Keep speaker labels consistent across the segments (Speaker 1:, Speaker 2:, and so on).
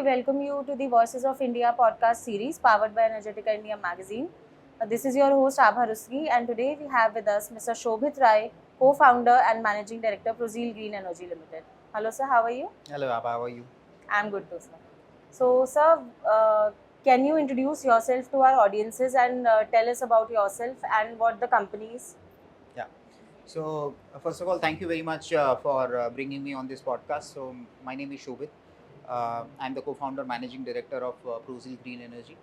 Speaker 1: welcome you to the Voices of India podcast series powered by Energetica India Magazine. This is your host Abha Rusli, and today we have with us Mr. Shobit Rai, co-founder and managing director, Prozeal Green Energy Limited. Hello, sir. How are you?
Speaker 2: Hello, Abba. How are you?
Speaker 1: I'm good too, sir. So, sir, can you introduce yourself to our audiences and tell us about yourself and what the company is?
Speaker 2: Yeah. So, first of all, thank you very much for bringing me on this podcast. So, my name is Shobit. I'm the co-founder, managing director of Prozeal Green Energy.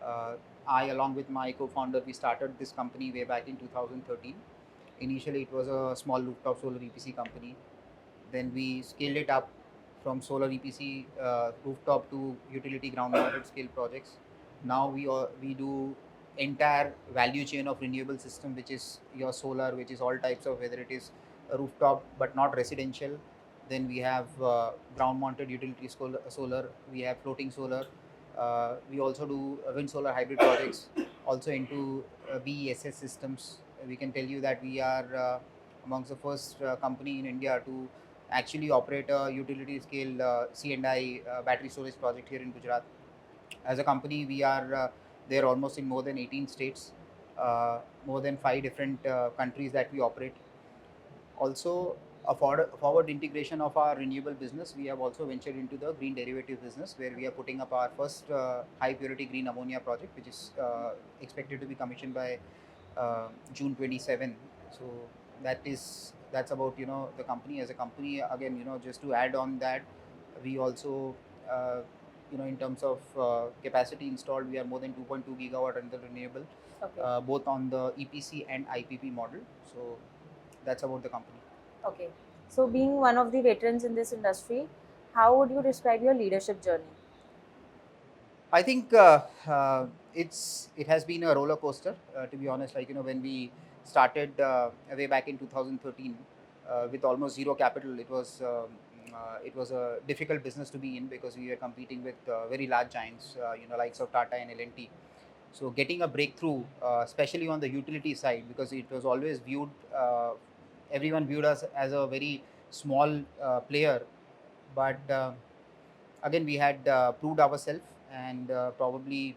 Speaker 2: Uh, I, along with my co-founder, we started this company way back in 2013. Initially, it was a small rooftop solar EPC company. Then we scaled it up from solar EPC rooftop to utility ground mounted scale projects. Now we do entire value chain of renewable system, which is your solar, which is all types of, whether it is a rooftop but not residential. Then we have ground mounted utility solar. We have floating solar. We also do wind solar hybrid projects. Also into BESS systems. We can tell you that we are amongst the first company in India to actually operate a utility scale C&I battery storage project here in Gujarat. As a company, we are there almost in more than 18 states, more than 5 different countries that we operate. Also, a forward integration of our renewable business, we have also ventured into the green derivative business, where we are putting up our first high purity green ammonia project, which is expected to be commissioned by June 27. So that's about the company. As a company, again, just to add on that, we also uh, in terms of capacity installed, we are more than 2.2 gigawatt under renewable,
Speaker 1: Okay.
Speaker 2: both on the EPC and IPP model. So that's about the company.
Speaker 1: Okay. So, being one of the veterans in this industry, how would you describe your leadership journey?
Speaker 2: I think it has been a roller coaster, to be honest. Like when we started way back in 2013 with almost zero capital, it was a difficult business to be in, because we were competing with very large giants, likes of Tata and L&T. So getting a breakthrough, especially on the utility side, because it was always viewed, everyone viewed us as a very small player, but again we had proved ourselves, and probably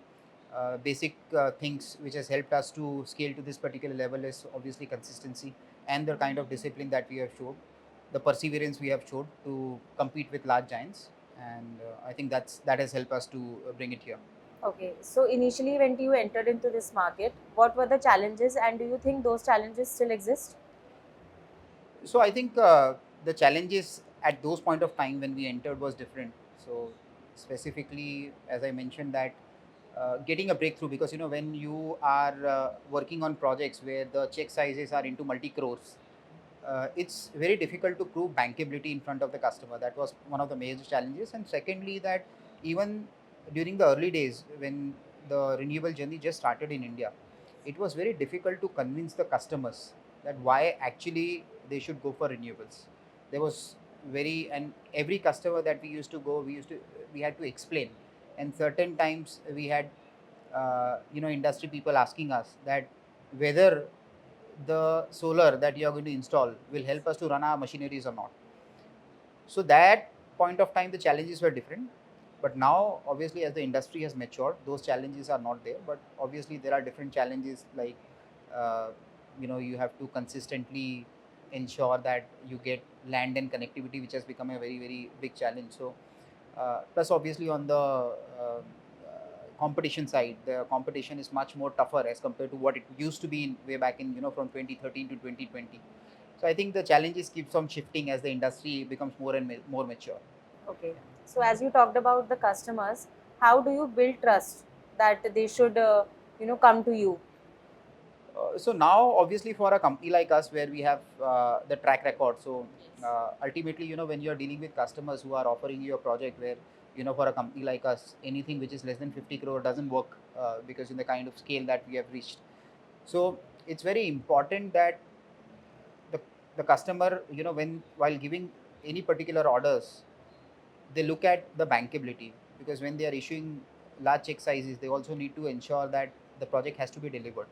Speaker 2: basic things which has helped us to scale to this particular level is obviously consistency and the kind of discipline that we have showed, the perseverance we have showed to compete with large giants, and I think that has helped us to bring it here.
Speaker 1: Okay, so initially when you entered into this market, what were the challenges and do you think those challenges still exist?
Speaker 2: So I think the challenges at those point of time when we entered was different. So specifically, as I mentioned, that getting a breakthrough, because when you are working on projects where the check sizes are into multi crores, it's very difficult to prove bankability in front of the customer. That was one of the major challenges. And secondly, that even during the early days when the renewable journey just started in India, it was very difficult to convince the customers that why actually they should go for renewables. There was very, and every customer that we used to go, we had to explain. And certain times we had industry people asking us that whether the solar that you are going to install will help us to run our machineries or not. So that point of time the challenges were different, but now obviously as the industry has matured, those challenges are not there. But obviously there are different challenges, like uh, you have to consistently ensure that you get land and connectivity, which has become a very very big challenge. So plus obviously on the competition side, the competition is much more tougher as compared to what it used to be in way back in from 2013 to 2020. So I think the challenges keeps on shifting as the industry becomes more and more mature.
Speaker 1: Okay, so as you talked about the customers, how do you build trust that they should, come to you?
Speaker 2: So now obviously for a company like us, where we have the track record, so ultimately when you're dealing with customers who are offering you a project where for a company like us, anything which is less than 50 crore doesn't work, because in the kind of scale that we have reached. So it's very important that the, the customer, when while giving any particular orders, they look at the bankability, because when they are issuing large check sizes, they also need to ensure that the project has to be delivered.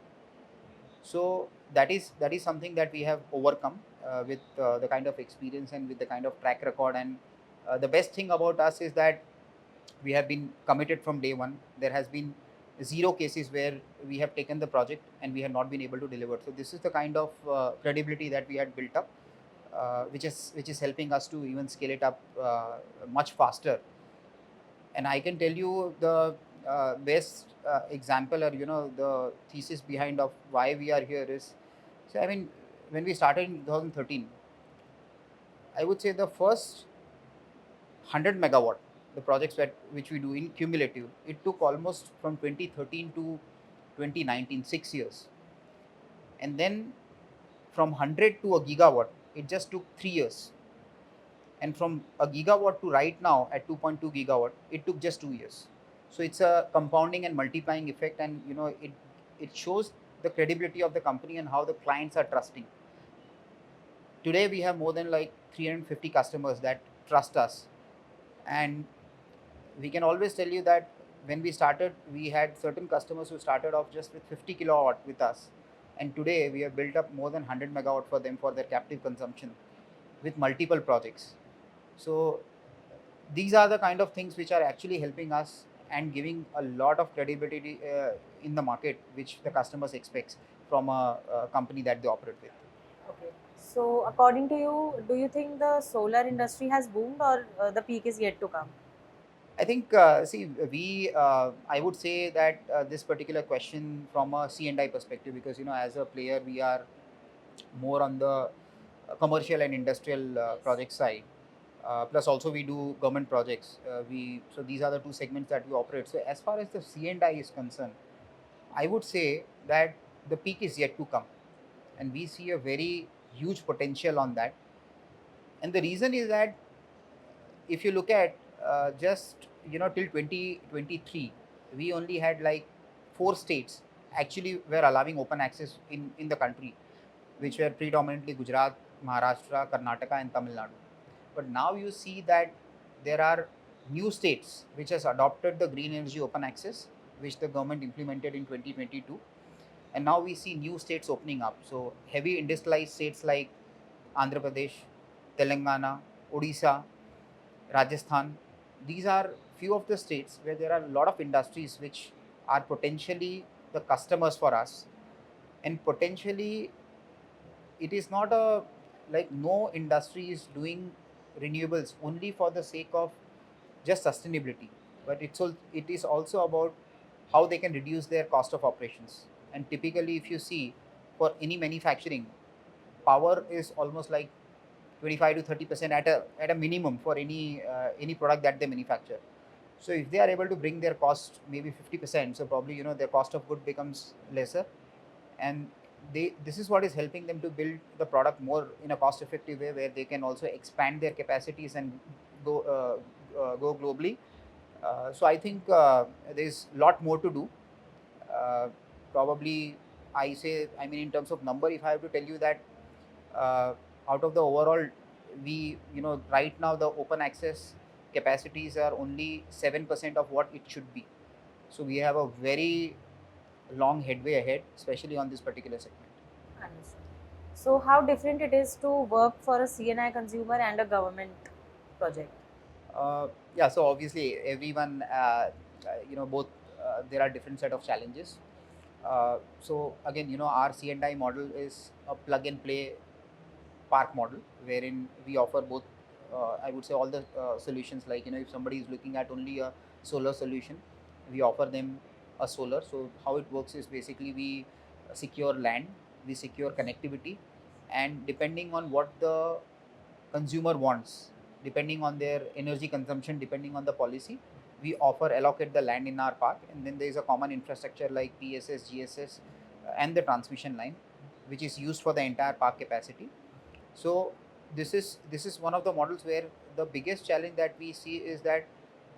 Speaker 2: So that is something that we have overcome with the kind of experience and with the kind of track record. And the best thing about us is that We have been committed from day one. There has been zero cases where we have taken the project and we have not been able to deliver. So this is the kind of credibility that we had built up, which is helping us to even scale it up much faster. And I can tell you the best example, or the thesis behind of why we are here is, so I mean, when we started in 2013, I would say the first 100 megawatt, the projects which we do in cumulative, it took almost from 2013 to 2019, 6 years. And then from 100 to a gigawatt, it just took 3 years. And from a gigawatt to right now at 2.2 gigawatt, it took just 2 years. So it's a compounding and multiplying effect, and it shows the credibility of the company and how the clients are trusting. Today we have more than like 350 customers that trust us, and we can always tell you that when we started, we had certain customers who started off just with 50 kilowatt with us, and today we have built up more than 100 megawatt for them for their captive consumption with multiple projects. So these are the kind of things which are actually helping us and giving a lot of credibility in the market, which the customers expects from a company that they operate with.
Speaker 1: Okay. So, according to you, do you think the solar industry has boomed or the peak is yet to come?
Speaker 2: I think, see, I would say that this particular question from a C&I perspective, because, as a player, we are more on the commercial and industrial
Speaker 1: Yes.
Speaker 2: project side. Plus, also we do government projects. So these are the two segments that we operate. So as far as the C&I is concerned, I would say that the peak is yet to come, and we see a very huge potential on that. And the reason is that if you look at just till 2023, we only had like 4 states actually were allowing open access in the country, which were predominantly Gujarat, Maharashtra, Karnataka, and Tamil Nadu. But now you see that there are new states which has adopted the green energy open access, which the government implemented in 2022, and now we see new states opening up. So heavy industrialized states like Andhra Pradesh, Telangana, Odisha, Rajasthan. These are few of the states where there are a lot of industries which are potentially the customers for us, and potentially it is not a, like, no industry is doing renewables only for the sake of just sustainability, but it is also about how they can reduce their cost of operations. And typically, if you see, for any manufacturing, power is almost like 25 to 30% at a minimum for any product that they manufacture. So if they are able to bring their cost maybe 50%, so probably their cost of good becomes lesser, and this is what is helping them to build the product more in a cost effective way, where they can also expand their capacities and go globally. So I think there's a lot more to do. uh, Probably, I mean, in terms of number, if I have to tell you that, uh, out of the overall, we right now the open access capacities are only 7% of what it should be. So we have a very long headway ahead, especially on this particular segment.
Speaker 1: Understood. So, how different it is to work for a CNI consumer and a government project?
Speaker 2: Yeah, so obviously everyone, both, there are different set of challenges. So again, our C&I model is a plug and play park model, wherein we offer both, I would say, all the solutions. Like, if somebody is looking at only a solar solution, we offer them a solar. So how it works is, basically, we secure land, we secure connectivity, and depending on what the consumer wants, depending on their energy consumption, depending on the policy, we offer allocate the land in our park, and then there is a common infrastructure like PSS, GSS, and the transmission line, which is used for the entire park capacity. So this is one of the models where the biggest challenge that we see is that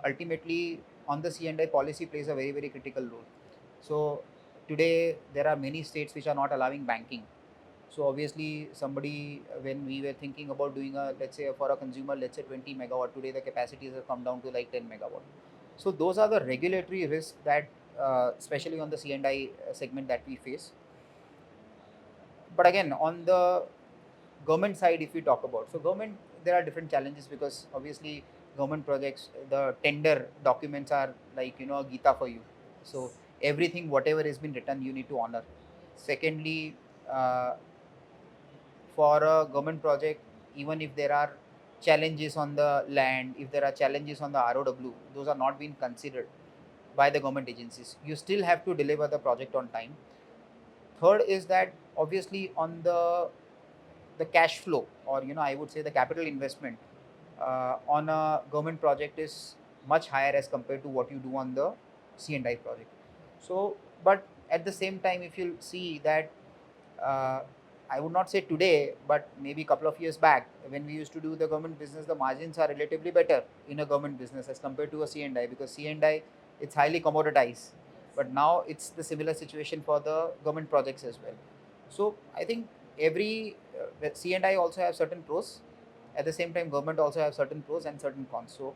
Speaker 2: ultimately on the C&I, policy plays a very, very critical role. So today there are many states which are not allowing banking. So obviously, somebody, when we were thinking about doing a, let's say, for a consumer, let's say 20 megawatt, today the capacities have come down to like 10 megawatt. So those are the regulatory risks that, especially on the C&I segment, that we face. But again, on the government side, if we talk about, so government, there are different challenges, because obviously government projects, the tender documents are like a Gita for you. So everything, whatever has been written, you need to honor. Secondly, uh, for a government project, even if there are challenges on the land, if there are challenges on the ROW, those are not being considered by the government agencies. You still have to deliver the project on time. Third is that obviously on the cash flow, or I would say the capital investment on a government project is much higher as compared to what you do on the C&I project. So, but at the same time, if you see that, uh, I would not say today, but maybe a couple of years back, when we used to do the government business, the margins are relatively better in a government business as compared to a C&I, because C&I, it's highly commoditized. But now it's the similar situation for the government projects as well. So I think every C&I also have certain pros. At the same time, government also have certain pros and certain cons. So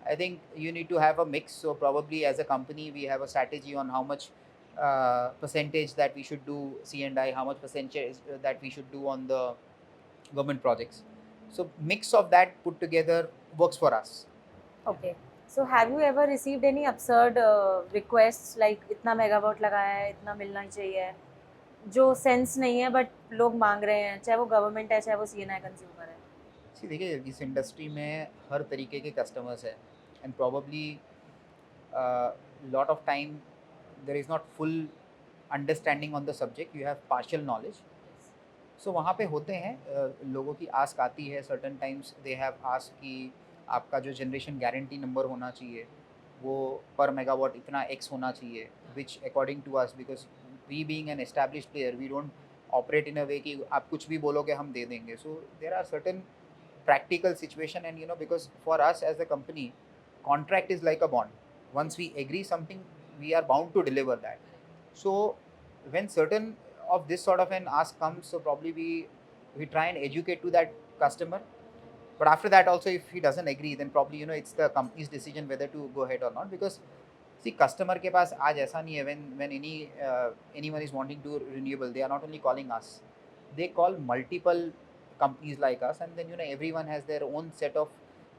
Speaker 2: I think you need to have a mix. So probably as a company, we have a strategy on how much percentage that we should do C&I, how much percentage that we should do on the government projects. So mix of that put together works for us.
Speaker 1: Okay. So have you ever received any absurd requests like इतना megawatt लगाया है, इतना मिलना ही चाहिए, जो sense नहीं है but लोग मांग रहे हैं, चाहे वो गवर्नमेंट है चाहे वो सीएनआई कंज्यूमर है?
Speaker 2: सी देखिए, इस इंडस्ट्री में हर तरीके के कस्टमर्स हैं, and probably lot of time there is not full understanding on the subject, you have partial knowledge. So वहाँ पे होते हैं लोगों की आस्क आती है. Certain times they have ask कि आपका जो जनरेशन गारंटी नंबर होना चाहिए वो पर मेगावाट इतना एक्स होना चाहिए, which according to us, because we being an established player, we don't operate in a way कि आप कुछ भी बोलोगे हम दे देंगे. So there are certain practical situation, and because for us as a company, contract is like a bond. Once we agree something, we are bound to deliver that. So when certain of this sort of an ask comes, so probably we try and educate to that customer. But after that also, if he doesn't agree, then probably it's the company's decision whether to go ahead or not. Because see, customer के पास आज ऐसा नहीं है, when anyone is wanting to renewable, they are not only calling us, they call multiple companies like us, and then everyone has their own set of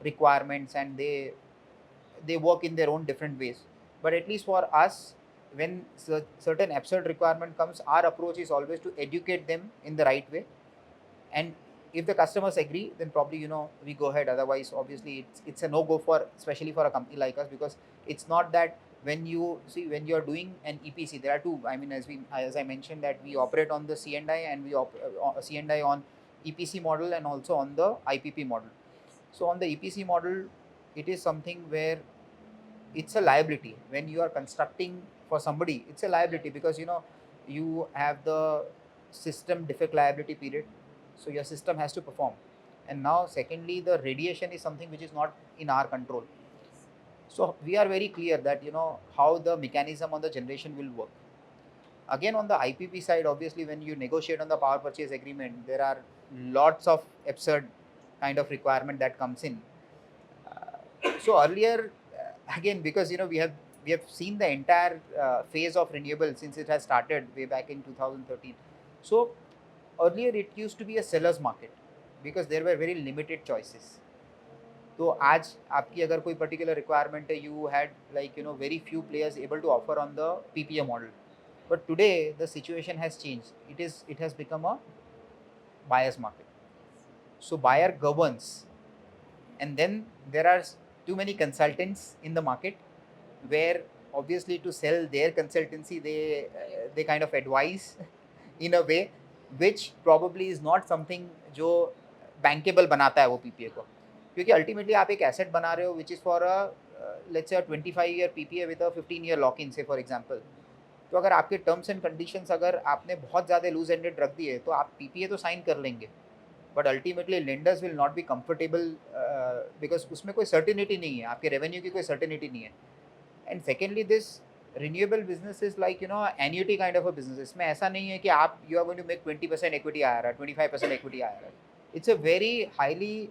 Speaker 2: requirements, and they work in their own different ways. But at least for us, when certain absurd requirement comes, our approach is always to educate them in the right way. And if the customers agree, then probably we go ahead. Otherwise, obviously it's a no go, for especially for a company like us, because it's not that when you're doing an EPC, there are two. I mean, as I mentioned, that we operate on the C&I, and C&I on EPC model, and also on the IPP model. So on the EPC model, it is something where it's a liability. When you are constructing for somebody, it's a liability, because you have the system defect liability period, so your system has to perform. And now secondly, the radiation is something which is not in our control. So we are very clear that how the mechanism on the generation will work. Again, on the IPP side, obviously when you negotiate on the power purchase agreement, there are lots of absurd kind of requirement that comes in. So earlier, again, because we have seen the entire phase of renewable since it has started way back in 2013. So earlier it used to be a seller's market, because there were very limited choices. तो आज आपकी अगर कोई particular requirement है, you had like very few players able to offer on the PPA model. But today the situation has changed. It has become a buyer's market. So buyer governs, and then there are too many consultants in the market, where obviously to sell their consultancy, they kind of advise in a way which probably is not something जो bankable बनाता है वो PPA को. क्योंकि ultimately आप एक asset बना रहे हो which is for a let's say 25-year PPA with a 15-year lock in, से फॉर एग्जांपल. तो अगर आपके टर्म्स एंड कंडीशंस अगर आपने बहुत ज़्यादा लूज एंडेड रख दिए, तो आप PPA तो साइन कर लेंगे, but ultimately lenders will not be comfortable, because उसमें कोई सर्टिनिटी नहीं है, आपके रेवेन्यू की कोई सर्टिनिटी नहीं है. And secondly, this renewable business is like annuity kind of a business. इसमें ऐसा नहीं है कि आप you are going to make 20% equity आ रहा है, 25% इक्विटी आ रहा है. It's a very highly,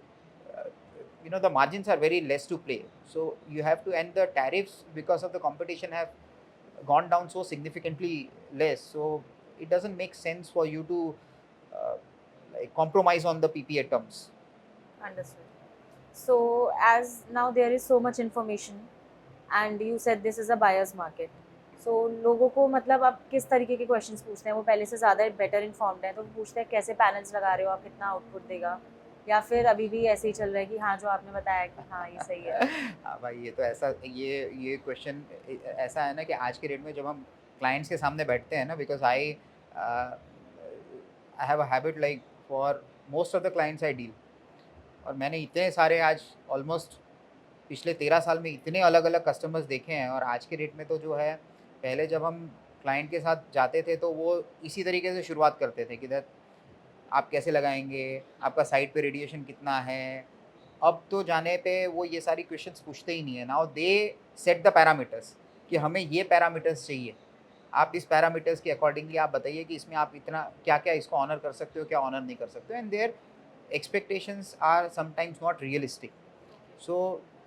Speaker 2: the margins are very less to play. So you have to, and the tariffs because of the competition have gone down so significantly less. So it doesn't make sense for you to like compromise on the PPA terms.
Speaker 1: Understood. So as now there is so much information and you said this is a buyer's market. So लोगों को मतलब आप किस तरीके के questions पूछते हैं? वो पहले से ज़्यादा बेटर इन्फॉर्म्ड है तो वो पूछते हैं कैसे पैनल्स लगा रहे हो आप, कितना आउटपुट देगा, या फिर अभी भी ऐसे ही चल रहा है कि हाँ जो आपने बताया कि हाँ ये सही है?
Speaker 2: हाँ भाई, ये तो ऐसा ये क्वेश्चन ऐसा है ना कि आज के डेट में जब हम क्लाइंट्स के सामने बैठते हैं ना, because I have a habit like for most of the clients I deal, और मैंने इतने सारे आज ऑलमोस्ट पिछले 13 साल में इतने अलग अलग कस्टमर्स देखे हैं। और आज के डेट में तो जो है, पहले जब हम क्लाइंट के साथ जाते थे तो वो इसी तरीके से शुरुआत करते थे कि दैट आप कैसे लगाएंगे, आपका साइट पे रेडिएशन कितना है। अब तो जाने पे वो ये सारी क्वेश्चंस पूछते ही नहीं है। Now they set the parameters कि हमें ये पैरामीटर्स चाहिए, आप इस पैरामीटर्स के अकॉर्डिंगली आप बताइए कि इसमें आप इतना क्या क्या इसको ऑनर कर सकते हो, क्या ऑनर नहीं कर सकते हो, and their expectations are sometimes not realistic. So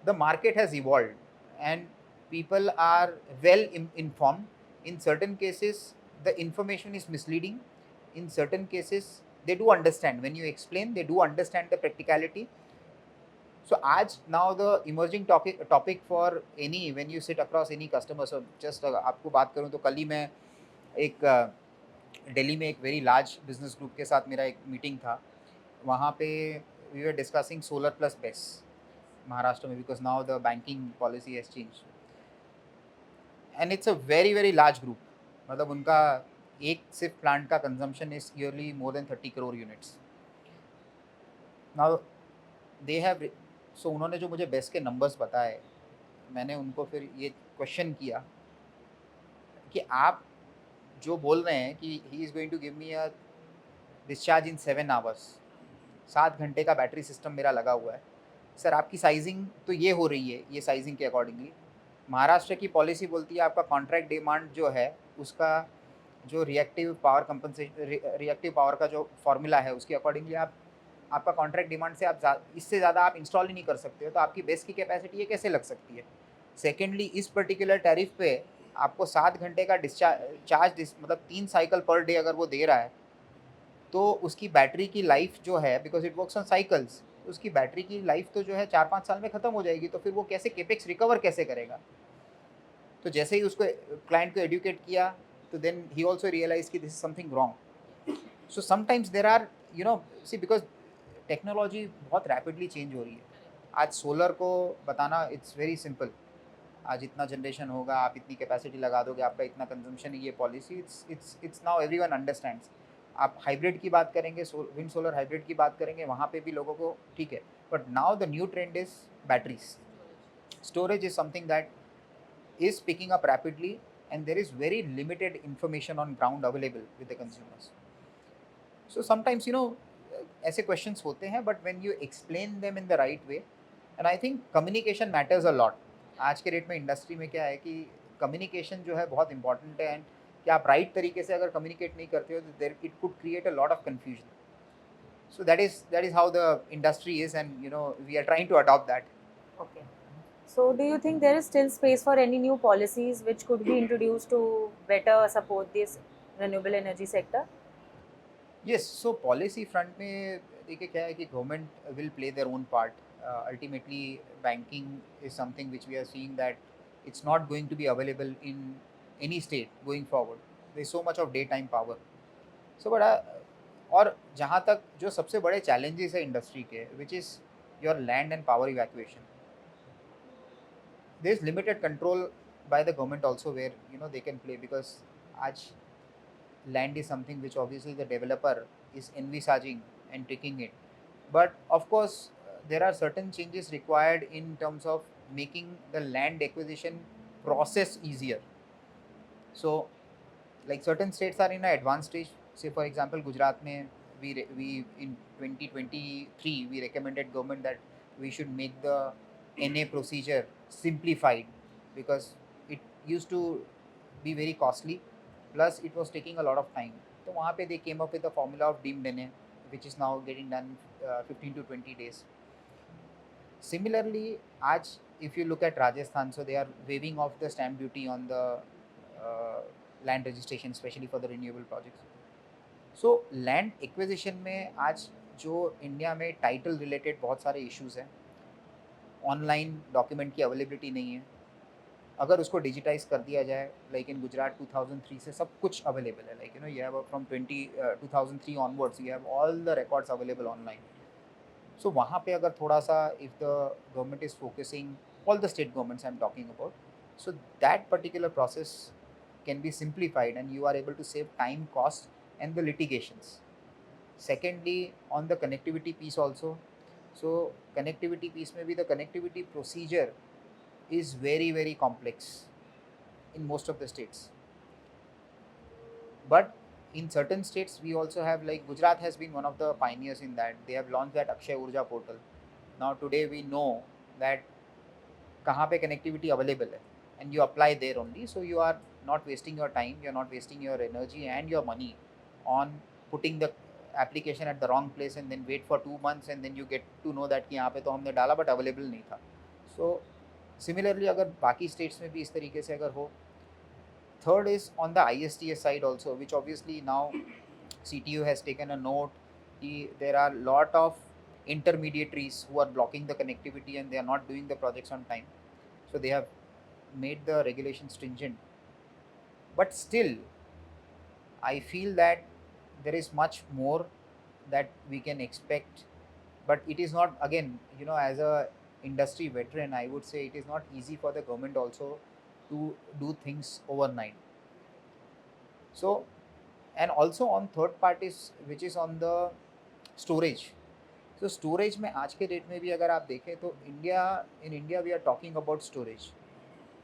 Speaker 2: the market has evolved and people are well informed. In certain cases the information is misleading, in certain cases they do understand when you explain, they do understand the practicality. So आज now the emerging topic for any when you sit across any customer. So just आपको बात करूँ तो कल ही मैं एक दिल्ली में एक वेरी लार्ज बिजनेस ग्रुप के साथ मेरा एक मीटिंग था। वहाँ पे we were discussing solar plus base Maharashtra में, because now the banking policy has change and it's a very very large group. मतलब उनका एक सिर्फ प्लांट का consumption is yearly more than 30 crore units. Now they have, so उन्होंने जो मुझे base के नंबर्स बताए, मैंने उनको फिर ये क्वेश्चन किया कि आप जो बोल रहे हैं कि he is going to give me a discharge in 7 hours, 7 घंटे का बैटरी सिस्टम मेरा लगा हुआ है, सर आपकी साइजिंग तो ये हो रही है, ये साइजिंग के अकॉर्डिंगली महाराष्ट्र की पॉलिसी बोलती है आपका कॉन्ट्रैक्ट डिमांड जो है उसका जो रिएक्टिव पावर का जो फॉर्मूला है उसके अकॉर्डिंगली आप आपका कॉन्ट्रैक्ट डिमांड से आप इससे ज़्यादा आप इंस्टॉल ही नहीं कर सकते हो, तो आपकी बेस की कैपेसिटी ये कैसे लग सकती है। सेकेंडली इस पर्टिकुलर टैरिफ पे आपको 7 घंटे का चार्ज मतलब 3 साइकिल पर डे अगर वो दे रहा है तो उसकी बैटरी की लाइफ जो है, because it works on cycles, उसकी बैटरी की लाइफ तो जो है 4-5 साल में ख़त्म हो जाएगी, तो फिर वो कैसे केपेक्स रिकवर कैसे करेगा। तो जैसे ही उसको क्लाइंट को एडुकेट किया तो देन ही ऑल्सो रियलाइज कि this is something wrong. So sometimes there are see because technology बहुत रैपिडली चेंज हो रही है। आज सोलर को बताना इट्स वेरी सिंपल, आज इतना जनरेशन होगा, आप इतनी कैपेसिटी लगा दोगे, आपका इतना कंजम्पशन है, ये policy it's now everyone understands. आप हाइब्रिड की बात करेंगे, विंड सोलर हाइब्रिड की बात करेंगे, वहाँ पे भी लोगों को ठीक है, but now the new trend is batteries. Storage is something that is picking up rapidly and there is very limited information on ground available with the consumers. So sometimes ऐसे questions होते हैं, but when you explain them in the right way, and I think communication matters a lot. आज के date में industry में क्या है कि कम्युनिकेशन जो है बहुत इंपॉर्टेंट है, एंड कि आप राइट तरीके से अगर कम्युनिकेट नहीं करते हो तो there it could create a lot of confusion. So that is how the industry is, and we are trying to adopt that.
Speaker 1: Okay. So do you think there is still space for any new policies which could be introduced to better support this renewable energy sector?
Speaker 2: Yes, so policy front में देखिए क्या है कि government will play their own part. Ultimately banking is something which we are seeing that it's not going to be available in any state going forward, there is so much of day time power. So बड़ा, और जहाँ तक जो सबसे बड़े challenges है industry के, which is your land and power evacuation, there is limited control by the government also where they can play, because आज land is something which obviously the developer is envisaging and taking it, but of course there are certain changes required in terms of making the land acquisition process easier. So like certain states are in an advanced stage, say for example Gujarat mein we in 2023 we recommended government that we should make the NA procedure simplified, because it used to be very costly, plus it was taking a lot of time. So वहाँ पे they came up with the formula of deemed NA, which is now getting done 15 to 20 days. Similarly, आज if you look at Rajasthan, so they are waiving off the stamp duty on the land registration, especially for the renewable projects. So land acquisition में आज जो India में title related बहुत सारे issues हैं, online document की availability नहीं है. अगर उसको डिजिटाइज कर दिया जाए, लाइक इन गुजरात 2003 से सब कुछ अवेलेबल है, like you have from 2003 onwards you have all the records available online. So वहाँ पे अगर थोड़ा सा if the government is focusing, all the state governments I am talking about, so that particular process can be simplified and you are able to save time, cost and the litigations. Secondly, on the connectivity piece also, so connectivity piece में भी the connectivity procedure is very very complex in most of the states. But in certain states we also have, like Gujarat has been one of the pioneers in that. They have launched that Akshay Urja portal. Now today we know that कहाँ पे connectivity available है, and you apply there only, so you are not wasting your time, you are not wasting your energy and your money on putting the application at the wrong place and then wait for 2 months and then you get to know that कि यहाँ पे तो हमने डाला but available नहीं था. So similarly अगर बाकी states में भी इस तरीके से अगर हो. Third is on the ISTS side also, which obviously now CTU has taken a note. There are lot of intermediaries who are blocking the connectivity and they are not doing the projects on time. So they have made the regulation stringent. But still, I feel that there is much more that we can expect. But it is not, again, as a industry veteran, I would say it is not easy for the government also to do things overnight. So, and also on third parties, which is on the storage. So storage में आज के date में भी अगर आप देखें तो India we are talking about storage,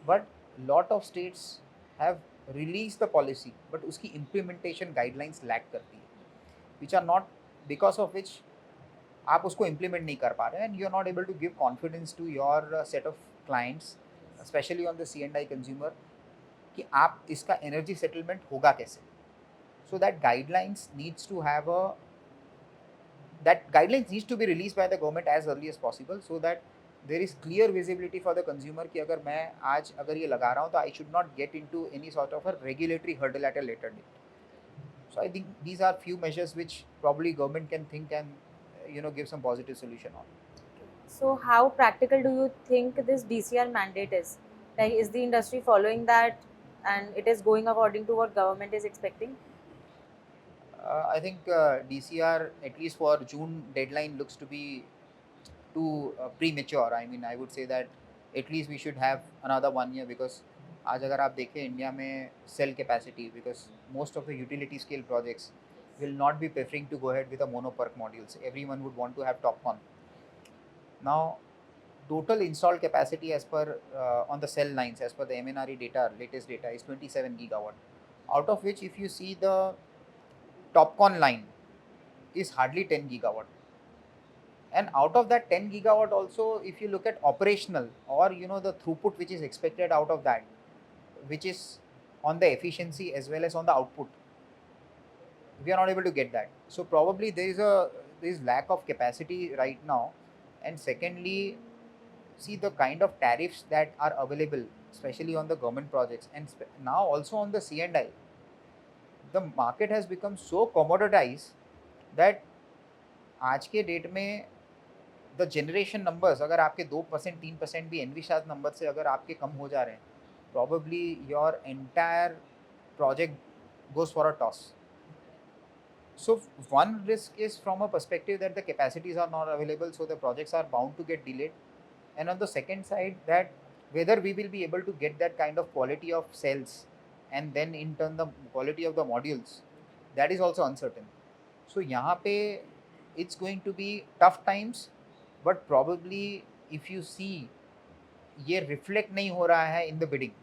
Speaker 2: but lot of states have release the policy but उसकी इम्प्लीमेंटेशन गाइडलाइंस लैक करती है, which are not, because of which आप उसको इम्प्लीमेंट नहीं कर पा रहे हैं and you are not able to give confidence to your set of clients, specially on the C&I consumer, कि आप इसका एनर्जी सेटलमेंट होगा कैसे. So that guidelines needs to be released by the government as early as possible, so that there is clear visibility for the consumer कि अगर मैं आज अगर ये लगा रहा हूँ तो I should not get into any sort of a regulatory hurdle at a later date. So I think these are few measures which probably government can think and give some positive solution on.
Speaker 1: So how practical do you think this DCR mandate is? Like, is the industry following that and it is going according to what government is expecting?
Speaker 2: I think DCR, at least for June deadline, looks to be too premature. I mean, I would say that at least we should have another 1 year, because आज अगर आप देखें India में cell capacity, because most of the utility scale projects will not be preferring to go ahead with a mono PERC modules. Everyone would want to have TOPCon. Now, total installed capacity as per on the cell lines, as per the MNRE data, latest data, is 27 gigawatt. Out of which, if you see the TOPCon line is hardly 10 gigawatt. And out of that 10 gigawatt also, if you look at operational or the throughput which is expected out of that, which is on the efficiency as well as on the output, we are not able to get that. So probably there is lack of capacity right now. And secondly, see the kind of tariffs that are available, especially on the government projects, and now also on the C&I. The market has become so commoditized that आज के date में the generation numbers अगर आपके 2% 3% भी एनविशास number से अगर आपके कम हो जा रहे हैं, probably your entire project goes for a toss. So one risk is from a perspective that the capacities are not available, so the projects are bound to get delayed. And on the second side, that whether we will be able to get that kind of quality of cells and then in turn the quality of the modules, that is also uncertain. So यहाँ पे it's going to be tough times, but probably if you see ये reflect नहीं हो रहा है in the bidding,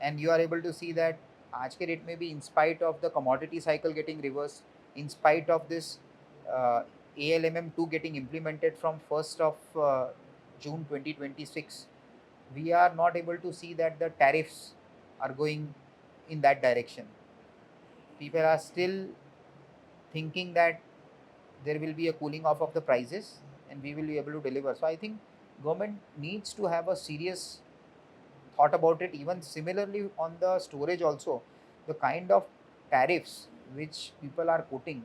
Speaker 2: and you are able to see that आज के date में भी in spite of the commodity cycle getting reversed, in spite of this ALMM2 getting implemented from 1st of June 2026, we are not able to see that the tariffs are going in that direction. People are still thinking that there will be a cooling off of the prices and we will be able to deliver. So I think government needs to have a serious thought about it. Even similarly on the storage also, the kind of tariffs which people are putting,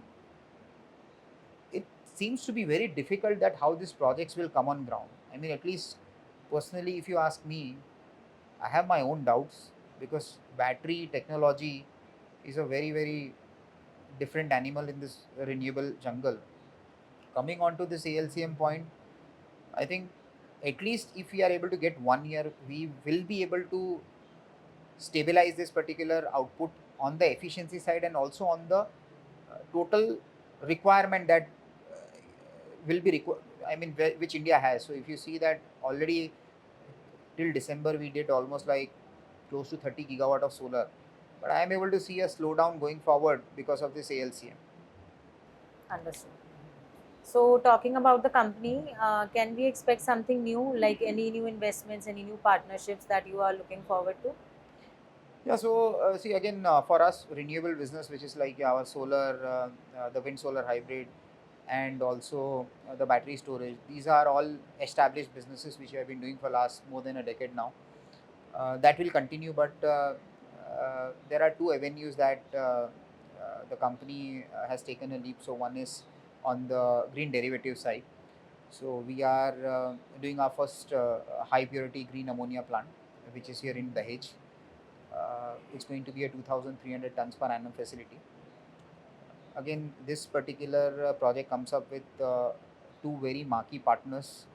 Speaker 2: it seems to be very difficult that how these projects will come on ground. I mean, at least personally, if you ask me, I have my own doubts because battery technology is a very, very different animal in this renewable jungle. Coming on to this ALCM point, I think at least if we are able to get 1 year, we will be able to stabilize this particular output on the efficiency side and also on the total requirement that will be required. I mean, which India has. So if you see that already till December we did almost like close to 30 gigawatt of solar, but I am able to see a slowdown going forward because of this ALCM.
Speaker 1: Understood. So, talking about the company, can we expect something new, like any new investments, any new partnerships that you are looking forward to?
Speaker 2: Yeah, so see again for us renewable business, which is like our solar, the wind solar hybrid, and also the battery storage. These are all established businesses which we have been doing for last more than a decade now. That will continue, but there are two avenues that the company has taken a leap. So one is on the green derivative side. So we are doing our first high purity green ammonia plant, which is here in Dahej. It's going to be a 2,300 tons per annum facility. Again, this particular project comes up with two very marquee partners.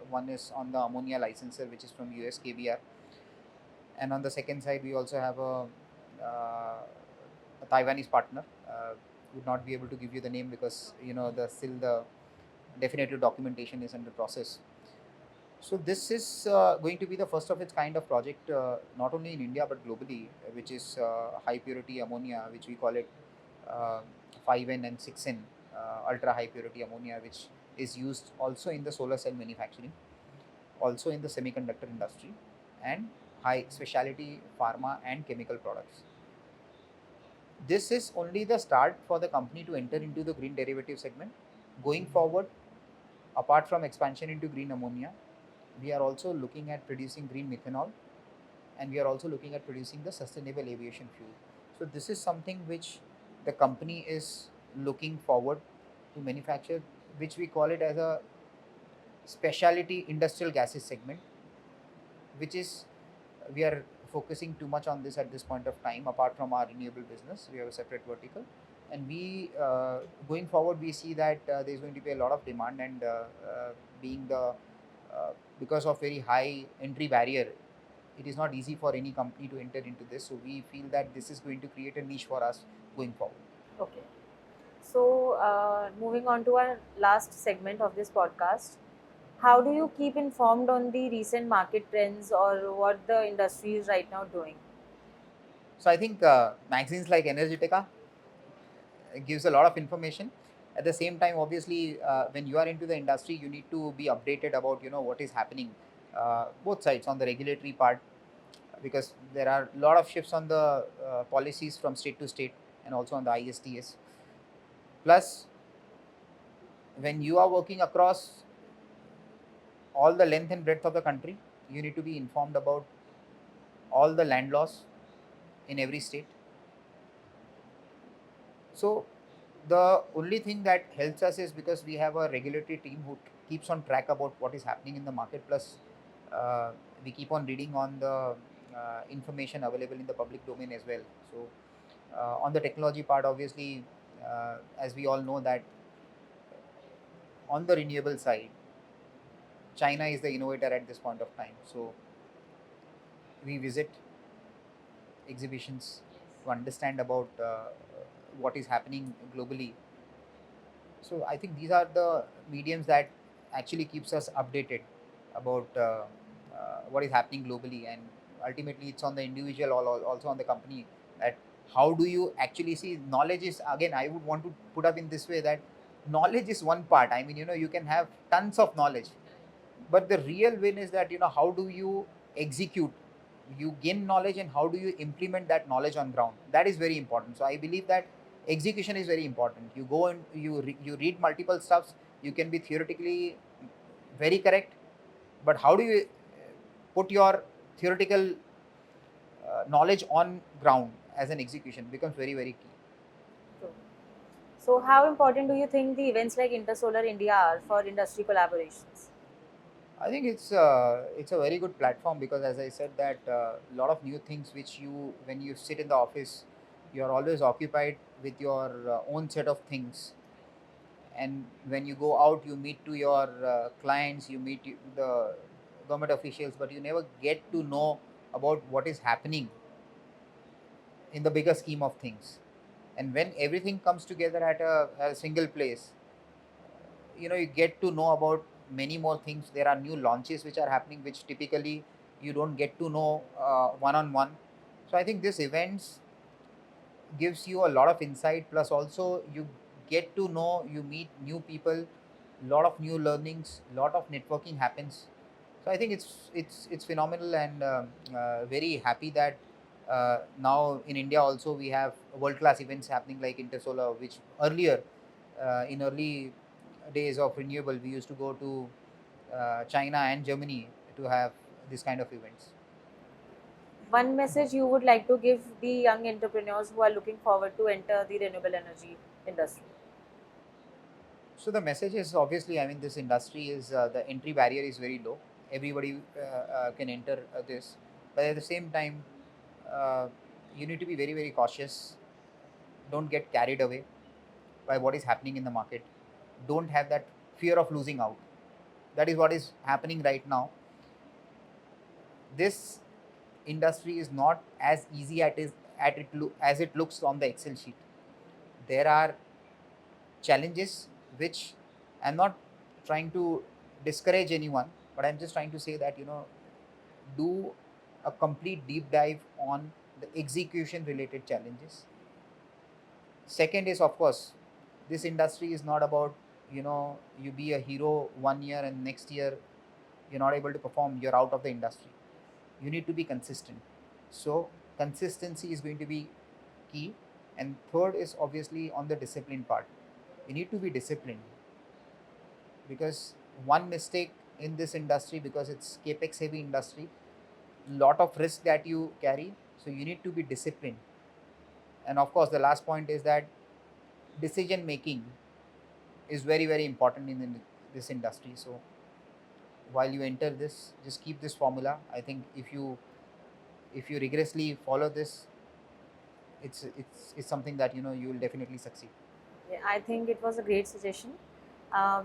Speaker 2: One is on the ammonia licensor, which is from US KBR, and on the second side, we also have a Taiwanese partner. Would not be able to give you the name because the still the definitive documentation is under process. So this is going to be the first of its kind of project, not only in India but globally, which is high purity ammonia, which we call it uh, 5N and 6N, ultra high purity ammonia, which is used also in the solar cell manufacturing, also in the semiconductor industry, and high specialty pharma and chemical products. This is only the start for the company to enter into the green derivative segment. Going forward, apart from expansion into green ammonia, we are also looking at producing green methanol, and we are also looking at producing the sustainable aviation fuel. So this is something which the company is looking forward to manufacture, which we call it as a specialty industrial gases segment, which is we are focusing too much on this at this point of time. Apart from our renewable business, we have a separate vertical, and we going forward we see that there is going to be a lot of demand, and being the because of very high entry barrier, it is not easy for any company to enter into this. So we feel that this is going to create a niche for us going forward.
Speaker 1: Okay. So, moving on to our last segment of this podcast, how do you keep informed on the recent market trends or what the industry is right now doing?
Speaker 2: So I think magazines like Energetica gives a lot of information. At the same time, obviously, when you are into the industry, you need to be updated about what is happening, both sides on the regulatory part, because there are a lot of shifts on the policies from state to state and also on the ISTS. Plus, when you are working across all the length and breadth of the country, you need to be informed about all the land laws in every state. So the only thing that helps us is because we have a regulatory team who keeps on track about what is happening in the market. Plus, we keep on reading on the information available in the public domain as well. So on the technology part, obviously, as we all know that on the renewable side, China is the innovator at this point of time. So we visit exhibitions to understand about what is happening globally. So I think these are the mediums that actually keeps us updated about what is happening globally, and ultimately it's on the individual also on the company that how do you actually see knowledge is, again I would want to put up in this way that knowledge is one part. I mean, you can have tons of knowledge, but the real win is that how do you execute, you gain knowledge, and how do you implement that knowledge on ground. That is very important. So I believe that execution is very important. You go and you read multiple stuffs, you can be theoretically very correct, but how do you put your theoretical knowledge on ground as an execution becomes very, very key.
Speaker 1: True. So, how important do you think the events like Intersolar India are for industry collaborations?
Speaker 2: I think it's a very good platform because, as I said, that a lot of new things which you, when you sit in the office, you are always occupied with your own set of things, and when you go out, you meet to your clients, you meet the government officials, but you never get to know about what is happening in the bigger scheme of things. And when everything comes together at a single place, you get to know about many more things. There are new launches which are happening which typically you don't get to know one on one. So I think this events gives you a lot of insight, plus also you get to know, you meet new people, lot of new learnings, lot of networking happens. So I think it's phenomenal, and very happy that now in India also we have world class events happening like Intersolar, which earlier in early days of renewable we used to go to China and Germany to have this kind of events.
Speaker 1: One message you would like to give the young entrepreneurs who are looking forward to enter the renewable energy industry?
Speaker 2: So the message is obviously, I mean, this industry is the entry barrier is very low. Everybody can enter this, but at the same time, uh, you need to be very very cautious. Don't get carried away by what is happening in the market. Don't have that fear of losing out. That is what is happening right now. This industry is not as easy as it looks on the Excel sheet. There are challenges which I'm not trying to discourage anyone, but I'm just trying to say that do a complete deep dive on the execution related challenges. Second is, of course, this industry is not about you be a hero 1 year and next year you're not able to perform, you're out of the industry. You need to be consistent. So consistency is going to be key. And third is obviously on the discipline part. You need to be disciplined, because one mistake in this industry, because it's capex heavy industry, lot of risk that you carry, so you need to be disciplined. And of course the last point is that decision making is very very important this industry. So while you enter this, just keep this formula. I think if you rigorously follow this, it's something that you will definitely succeed.
Speaker 1: Yeah, I think it was a great suggestion.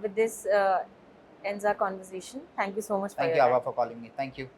Speaker 1: With this ends our conversation. Thank you so much for
Speaker 2: Thank
Speaker 1: your
Speaker 2: you, Ava,
Speaker 1: time.
Speaker 2: for calling me. Thank you.